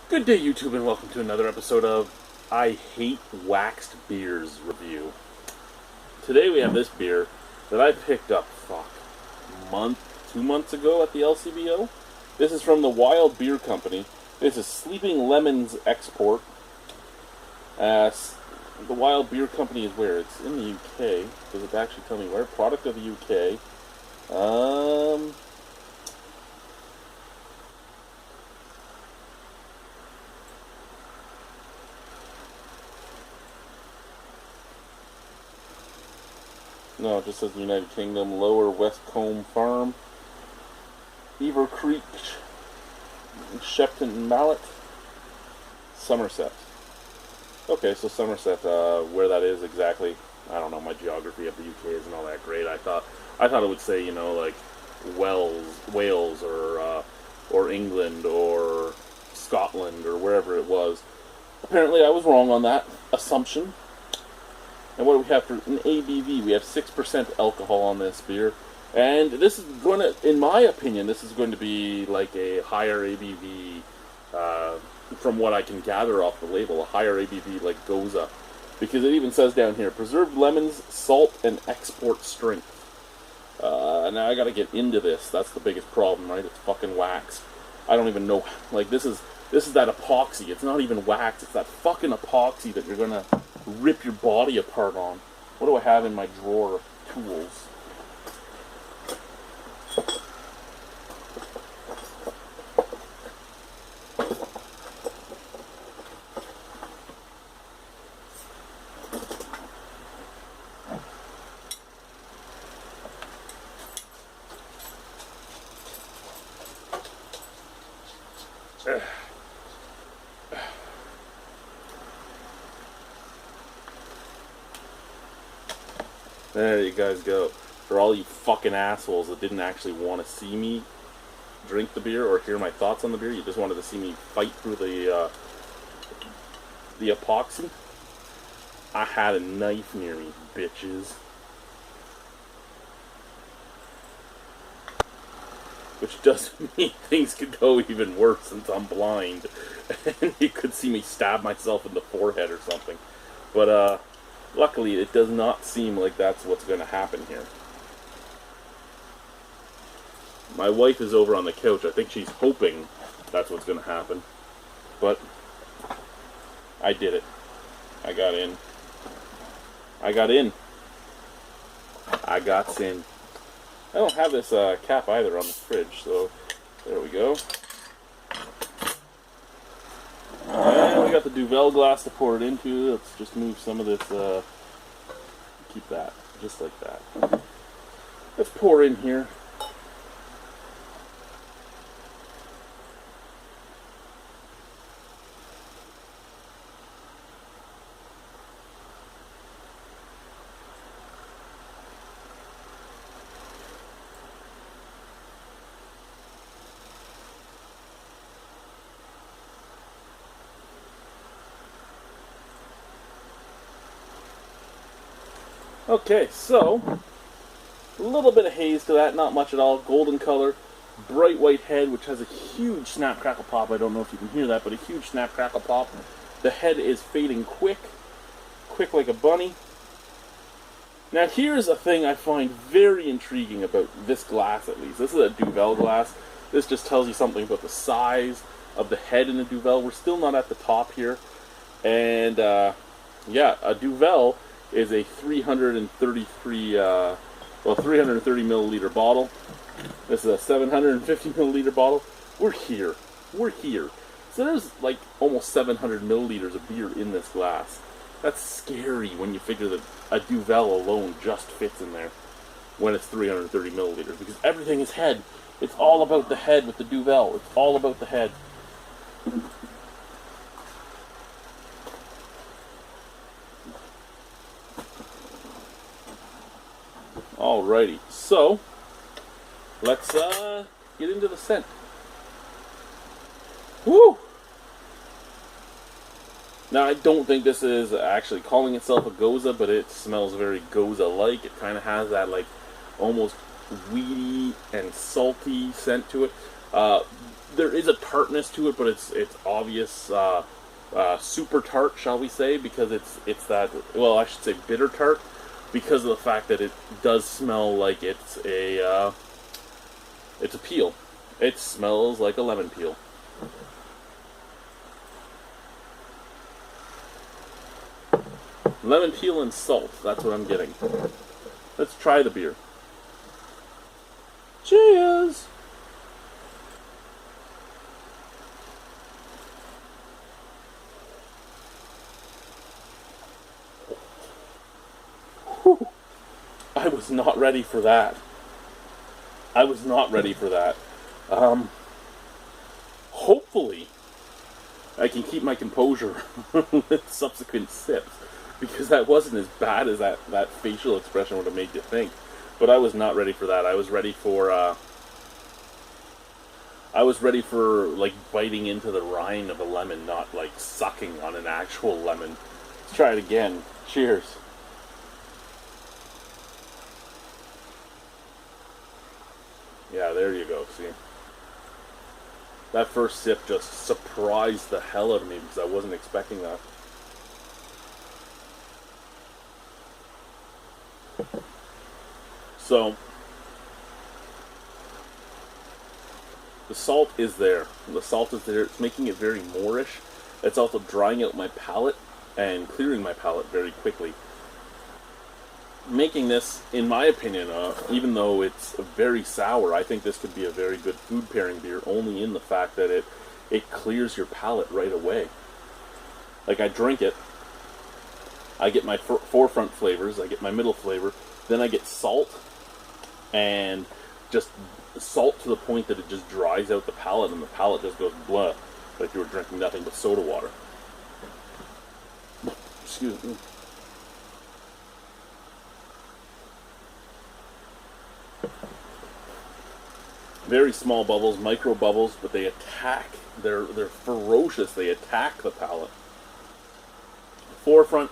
Good day, YouTube, and welcome to another episode of I Hate Waxed Beers review. Today we have this beer that I picked up, 2 months ago at the LCBO. This is from the Wild Beer Company. This is Sleeping Lemons Export. The Wild Beer Company is where? It's in the UK. Does it actually tell me where? Product of the UK. No, it just says United Kingdom, Lower Westcombe Farm, Beaver Creek, Shepton Mallet, Somerset. Okay, so Somerset, where that is exactly, I don't know, my geography of the UK isn't all that great. I thought it would say, like Wales, or England, or Scotland, or wherever it was. Apparently I was wrong on that assumption. And what do we have for an ABV? We have 6% alcohol on this beer. And this is going to, in my opinion, this is going to be like a higher ABV, from what I can gather off the label, a higher ABV like Goza. Because it even says down here, preserved lemons, salt, and export strength. Now I gotta get into this. That's the biggest problem, right? It's fucking waxed. I don't even know, like this is that epoxy. It's not even wax, it's that fucking epoxy that you're gonna rip your body apart on. What do I have in my drawer of tools? There you guys go. For all you fucking assholes that didn't actually want to see me drink the beer or hear my thoughts on the beer, you just wanted to see me fight through the epoxy. I had a knife near me, bitches. Which doesn't mean things could go even worse since I'm blind. And you could see me stab myself in the forehead or something. But, luckily, it does not seem like that's what's going to happen here. My wife is over on the couch. I think she's hoping that's what's going to happen. But I did it. I got in. I got in. I got in. I don't have this cap either on the fridge, so there we go. And we got the Duvel glass to pour it into. Let's just move some of this, keep that, just like that. Let's pour in here. Okay, so, a little bit of haze to that, not much at all. Golden color, bright white head, which has a huge snap crackle pop. I don't know if you can hear that, but a huge snap crackle pop. The head is fading quick like a bunny. Now here's a thing I find very intriguing about this glass, at least. This is a Duvel glass. This just tells you something about the size of the head in a Duvel. We're still not at the top here. And, yeah, a Duvel is a 330 milliliter bottle. This is a 750 milliliter bottle. We're here. So there's like almost 700 milliliters of beer in this glass. That's scary when you figure that a Duvel alone just fits in there when it's 330 milliliters, because everything is head. It's all about the head with the Duvel. It's all about the head. Alrighty, so let's get into the scent. Woo! Now, I don't think this is actually calling itself a Goza, but it smells very Goza-like. It kind of has that, like, almost weedy and salty scent to it. there is a tartness to it, but it's obvious, super tart, shall we say, because it's that, well, I should say bitter tart, because of the fact that it does smell like it's a peel. It smells like a lemon peel. Lemon peel and salt, that's what I'm getting. Let's try the beer. Cheers! Whew. I was not ready for that. I was not ready for that. Hopefully, I can keep my composure with subsequent sips, because that wasn't as bad as that facial expression would have made you think. But I was not ready for that. I was ready for like biting into the rind of a lemon, not like sucking on an actual lemon. Let's try it again. Cheers. Yeah, there you go, see? That first sip just surprised the hell out of me because I wasn't expecting that. So, the salt is there. The salt is there. It's making it very Moorish. It's also drying out my palate and clearing my palate very quickly. Making this, in my opinion, even though it's very sour, I think this could be a very good food pairing beer, only in the fact that it clears your palate right away. Like, I drink it, I get my forefront flavors, I get my middle flavor, then I get salt, and just salt to the point that it just dries out the palate, and the palate just goes blah, like you were drinking nothing but soda water. Excuse me. Very small bubbles, micro bubbles, but they attack. They're ferocious. They attack the palate. Forefront,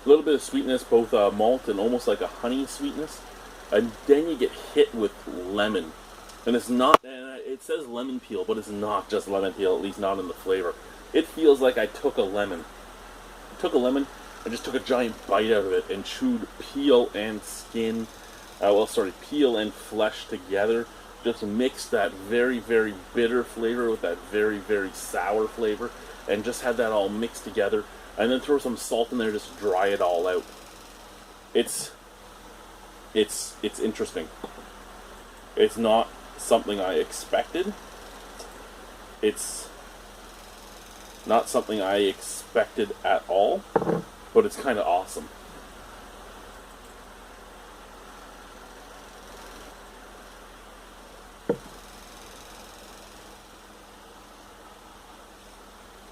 a little bit of sweetness, both malt and almost like a honey sweetness, and then you get hit with lemon. And it's not. And it says lemon peel, but it's not just lemon peel. At least not in the flavor. It feels like I took a lemon. I just took a giant bite out of it and chewed peel and skin. Peel and flesh together. Just mix that very, very bitter flavor with that very, very sour flavor, and just have that all mixed together, and then throw some salt in there, just to dry it all out. It's interesting. It's not something I expected. It's not something I expected at all, but it's kind of awesome.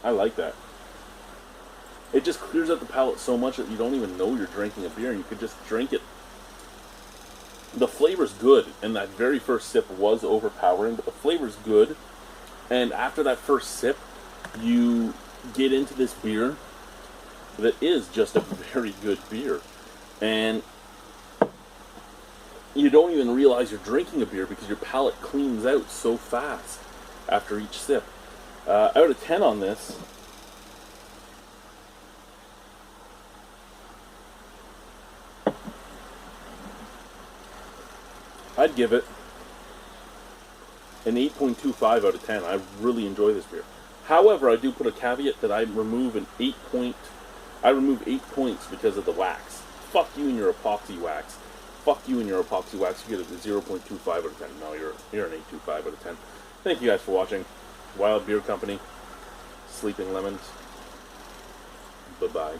I like that. It just clears out the palate so much that you don't even know you're drinking a beer, and you could just drink it. The flavor's good, and that very first sip was overpowering, but the flavor's good, and after that first sip, you get into this beer that is just a very good beer. And you don't even realize you're drinking a beer because your palate cleans out so fast after each sip. Out of 10 on this, I'd give it an 8.25 out of 10. I really enjoy this beer. However, I do put a caveat that I remove 8 points because of the wax. Fuck you and your epoxy wax. Fuck you and your epoxy wax. You get a 0.25 out of 10. No, you're an 8.25 out of 10. Thank you guys for watching. Wild Beer Company, Sleeping Lemons. Bye-bye.